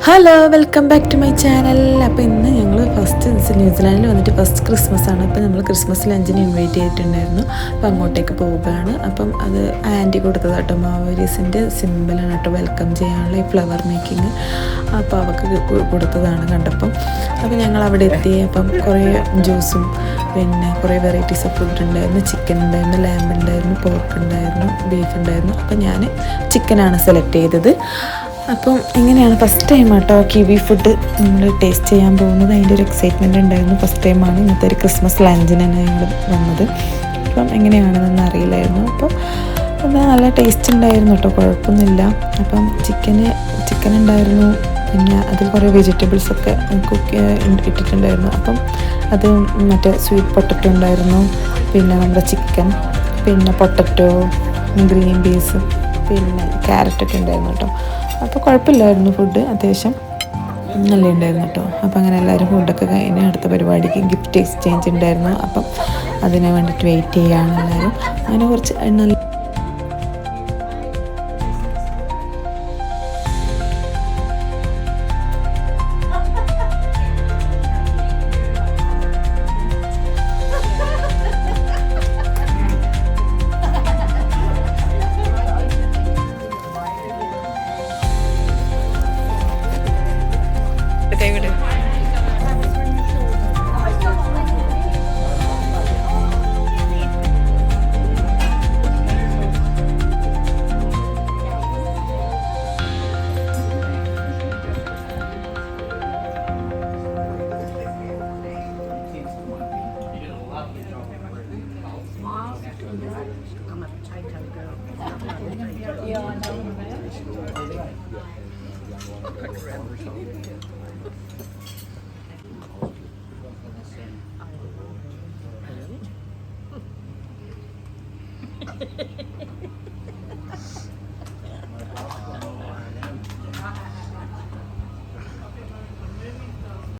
Hello, welcome back to my channel. അപ്പോൾ ഇന്ന് ഞങ്ങൾ ന്യൂസിലാൻഡിൽ വന്നിട്ട് ഫസ്റ്റ് ക്രിസ്മസ് ആണ്. അപ്പോൾ നമ്മൾ ക്രിസ്മസ് ലഞ്ചിന് ഇൻവൈറ്റ് ചെയ്തിട്ടുണ്ടായിരുന്നു. അപ്പോൾ അങ്ങോട്ടേക്ക് പോവുകയാണ്. അപ്പം അത് ആൻറ്റി കൊടുത്തത് കേട്ടോ, മാവോരീസിൻ്റെ സിമ്പിളാണ് കേട്ടോ വെൽക്കം ചെയ്യാനുള്ള ഈ ഫ്ലവർ മേക്കിങ്. അപ്പോൾ അവർക്ക് കൊടുത്തതാണ് കണ്ടപ്പം. അപ്പോൾ ഞങ്ങൾ അവിടെ എത്തി. അപ്പം കുറേ ജ്യൂസും പിന്നെ കുറേ വെറൈറ്റീസ് ഓഫ് ഫുഡ് ഉണ്ടായിരുന്നു. ചിക്കൻ ഉണ്ടായിരുന്നു, ലാമ്പ് ഉണ്ടായിരുന്നു, പോർക്ക് ഉണ്ടായിരുന്നു, ബീഫ് ഉണ്ടായിരുന്നു. അപ്പോൾ ഞാൻ ചിക്കനാണ് സെലക്ട് ചെയ്തത്. അപ്പം എങ്ങനെയാണ് ഫസ്റ്റ് ടൈം കേട്ടോ കിവി ഫുഡ് നമ്മൾ ടേസ്റ്റ് ചെയ്യാൻ പോകുന്നത്. അതിൻ്റെ ഒരു എക്സൈറ്റ്മെൻറ്റ് ഉണ്ടായിരുന്നു. ഫസ്റ്റ് ടൈമാണ് ഇന്നത്തെ ഒരു ക്രിസ്മസ് ലഞ്ചിനാണ് ഞങ്ങൾ വന്നത്. അപ്പം എങ്ങനെയാണെന്നൊന്നും അറിയില്ലായിരുന്നു. അപ്പോൾ എന്നാൽ നല്ല ടേസ്റ്റ് ഉണ്ടായിരുന്നു കേട്ടോ, കുഴപ്പമൊന്നുമില്ല. അപ്പം ചിക്കൻ ഉണ്ടായിരുന്നു, പിന്നെ അതിൽ കുറേ വെജിറ്റബിൾസൊക്കെ ഇട്ടിട്ടുണ്ടായിരുന്നു. അപ്പം അത് മറ്റേ സ്വീറ്റ് പൊട്ടറ്റോ ഉണ്ടായിരുന്നു, പിന്നെ നമ്മുടെ ചിക്കൻ, പിന്നെ പൊട്ടറ്റോ, ഗ്രീൻ പീസ്, പിന്നെ ക്യാരറ്റൊക്കെ ഉണ്ടായിരുന്നു കേട്ടോ. അപ്പോൾ കുഴപ്പമില്ലായിരുന്നു, ഫുഡ് അത്യാവശ്യം നല്ല ഉണ്ടായിരുന്നു കേട്ടോ. അപ്പോൾ അങ്ങനെ എല്ലാവരും ഫുഡൊക്കെ കഴിഞ്ഞ് അടുത്ത പരിപാടിക്ക് ഗിഫ്റ്റ് എക്സ്ചേഞ്ച് ഉണ്ടായിരുന്നു. അപ്പം അതിന് വേണ്ടിയിട്ട് വെയിറ്റ് ചെയ്യുകയാണ് എല്ലാവരും. അങ്ങനെ കുറച്ച് നല്ല കൈവിട്.